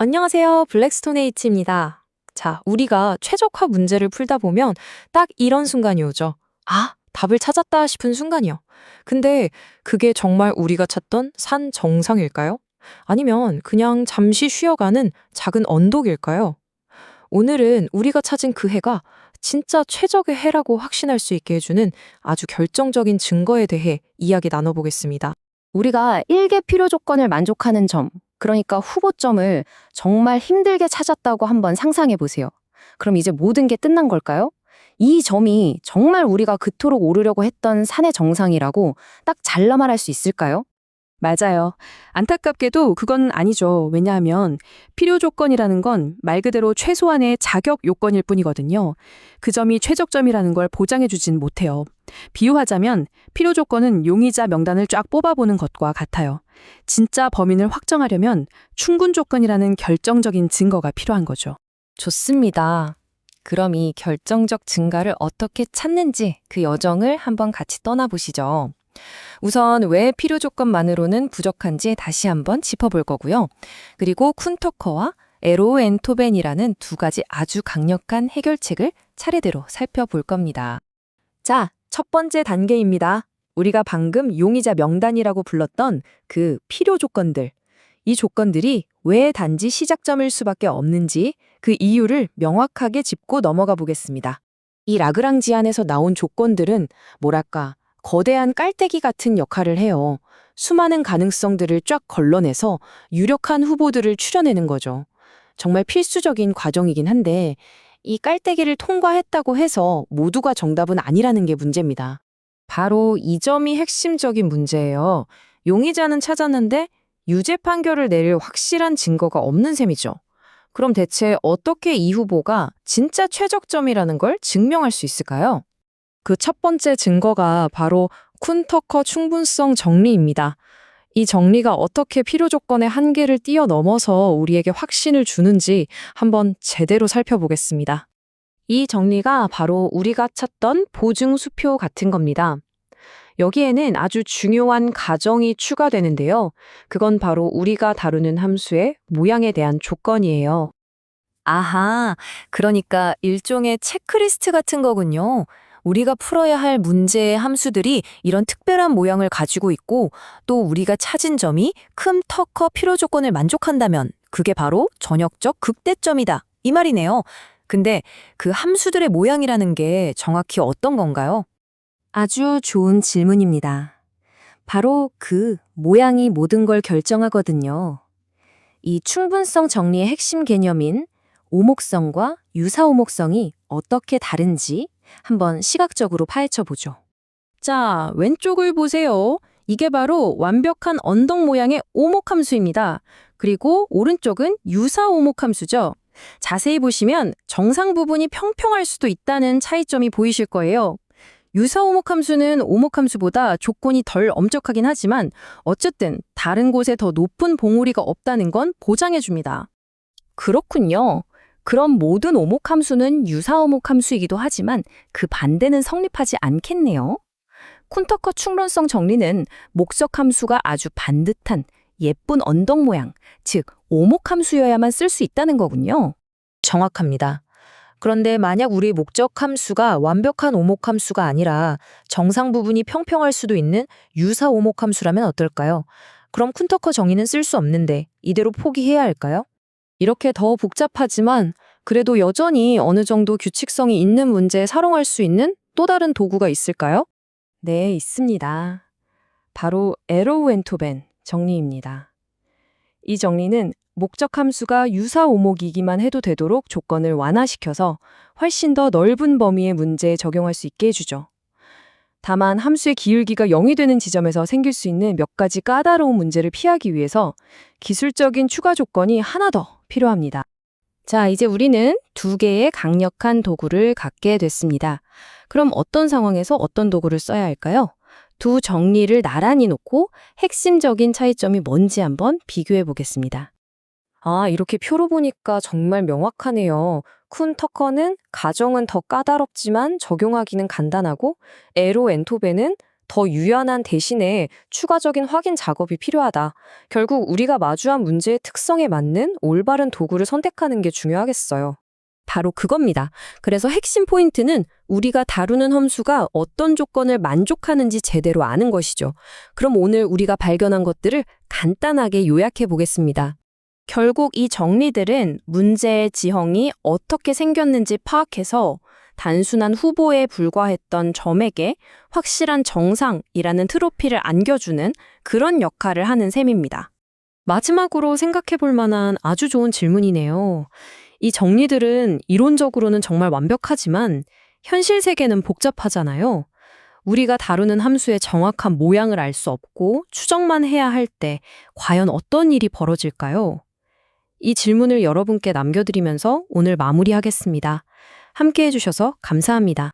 안녕하세요. 블랙스톤 H입니다. 자, 우리가 최적화 문제를 풀다 보면 딱 이런 순간이 오죠. 아, 답을 찾았다 싶은 순간이요. 근데 그게 정말 우리가 찾던 산 정상일까요? 아니면 그냥 잠시 쉬어가는 작은 언덕일까요? 오늘은 우리가 찾은 그 해가 진짜 최적의 해라고 확신할 수 있게 해주는 아주 결정적인 증거에 대해 이야기 나눠보겠습니다. 우리가 1개 필요 조건을 만족하는 점, 그러니까 후보점을 정말 힘들게 찾았다고 한번 상상해 보세요. 그럼 이제 모든 게 끝난 걸까요? 이 점이 정말 우리가 그토록 오르려고 했던 산의 정상이라고 딱 잘라 말할 수 있을까요? 맞아요. 안타깝게도 그건 아니죠. 왜냐하면 필요 조건이라는 건 말 그대로 최소한의 자격 요건일 뿐이거든요. 그 점이 최적점이라는 걸 보장해 주진 못해요. 비유하자면 필요 조건은 용의자 명단을 쫙 뽑아보는 것과 같아요. 진짜 범인을 확정하려면 충분 조건이라는 결정적인 증거가 필요한 거죠. 좋습니다. 그럼 이 결정적 증가를 어떻게 찾는지 그 여정을 한번 같이 떠나보시죠. 우선 왜 필요 조건만으로는 부족한지 다시 한번 짚어볼 거고요. 그리고 쿤터커와 에로우 앤토벤이라는 두 가지 아주 강력한 해결책을 차례대로 살펴볼 겁니다. 자, 첫 번째 단계입니다. 우리가 방금 용의자 명단이라고 불렀던 그 필요 조건들. 이 조건들이 왜 단지 시작점일 수밖에 없는지 그 이유를 명확하게 짚고 넘어가 보겠습니다. 이 라그랑지안에서 나온 조건들은 뭐랄까, 거대한 깔때기 같은 역할을 해요. 수많은 가능성들을 쫙 걸러내서 유력한 후보들을 추려내는 거죠. 정말 필수적인 과정이긴 한데 이 깔때기를 통과했다고 해서 모두가 정답은 아니라는 게 문제입니다. 바로 이 점이 핵심적인 문제예요. 용의자는 찾았는데 유죄 판결을 내릴 확실한 증거가 없는 셈이죠. 그럼 대체 어떻게 이 후보가 진짜 최적점이라는 걸 증명할 수 있을까요? 그 첫 번째 증거가 바로 쿤터커 충분성 정리입니다. 이 정리가 어떻게 필요 조건의 한계를 뛰어넘어서 우리에게 확신을 주는지 한번 제대로 살펴보겠습니다. 이 정리가 바로 우리가 찾던 보증 수표 같은 겁니다. 여기에는 아주 중요한 가정이 추가되는데요. 그건 바로 우리가 다루는 함수의 모양에 대한 조건이에요. 아하, 그러니까 일종의 체크리스트 같은 거군요. 우리가 풀어야 할 문제의 함수들이 이런 특별한 모양을 가지고 있고 또 우리가 찾은 점이 큰 터커 필요 조건을 만족한다면 그게 바로 전역적 극대점이다. 이 말이네요. 근데 그 함수들의 모양이라는 게 정확히 어떤 건가요? 아주 좋은 질문입니다. 바로 그 모양이 모든 걸 결정하거든요. 이 충분성 정리의 핵심 개념인 오목성과 유사오목성이 어떻게 다른지 한번 시각적으로 파헤쳐 보죠. 자, 왼쪽을 보세요. 이게 바로 완벽한 언덕 모양의 오목함수입니다. 그리고 오른쪽은 유사오목함수죠. 자세히 보시면 정상 부분이 평평할 수도 있다는 차이점이 보이실 거예요. 유사오목함수는 오목함수보다 조건이 덜 엄격하긴 하지만 어쨌든 다른 곳에 더 높은 봉우리가 없다는 건 보장해줍니다. 그렇군요. 그럼 모든 오목함수는 유사오목함수이기도 하지만 그 반대는 성립하지 않겠네요. 쿤터커 충분성 정리는 목적함수가 아주 반듯한 예쁜 언덕 모양, 즉 오목함수여야만 쓸 수 있다는 거군요. 정확합니다. 그런데 만약 우리 목적 함수가 완벽한 오목 함수가 아니라 정상 부분이 평평할 수도 있는 유사 오목 함수라면 어떨까요? 그럼 쿤터커 정의는 쓸 수 없는데 이대로 포기해야 할까요? 이렇게 더 복잡하지만 그래도 여전히 어느 정도 규칙성이 있는 문제에 사용할 수 있는 또 다른 도구가 있을까요? 네, 있습니다. 바로 에로우 앤토벤 정리입니다. 이 정리는 목적 함수가 유사 오목이기만 해도 되도록 조건을 완화시켜서 훨씬 더 넓은 범위의 문제에 적용할 수 있게 해주죠. 다만 함수의 기울기가 0이 되는 지점에서 생길 수 있는 몇 가지 까다로운 문제를 피하기 위해서 기술적인 추가 조건이 하나 더 필요합니다. 자, 이제 우리는 두 개의 강력한 도구를 갖게 됐습니다. 그럼 어떤 상황에서 어떤 도구를 써야 할까요? 두 정리를 나란히 놓고 핵심적인 차이점이 뭔지 한번 비교해 보겠습니다. 아, 이렇게 표로 보니까 정말 명확하네요. 쿤터커는 가정은 더 까다롭지만 적용하기는 간단하고 에로 엔토베는 더 유연한 대신에 추가적인 확인 작업이 필요하다. 결국 우리가 마주한 문제의 특성에 맞는 올바른 도구를 선택하는 게 중요하겠어요. 바로 그겁니다. 그래서 핵심 포인트는 우리가 다루는 함수가 어떤 조건을 만족하는지 제대로 아는 것이죠. 그럼 오늘 우리가 발견한 것들을 간단하게 요약해 보겠습니다. 결국 이 정리들은 문제의 지형이 어떻게 생겼는지 파악해서 단순한 후보에 불과했던 점에게 확실한 정상이라는 트로피를 안겨주는 그런 역할을 하는 셈입니다. 마지막으로 생각해 볼 만한 아주 좋은 질문이네요. 이 정리들은 이론적으로는 정말 완벽하지만 현실 세계는 복잡하잖아요. 우리가 다루는 함수의 정확한 모양을 알 수 없고 추정만 해야 할 때 과연 어떤 일이 벌어질까요? 이 질문을 여러분께 남겨드리면서 오늘 마무리하겠습니다. 함께 해주셔서 감사합니다.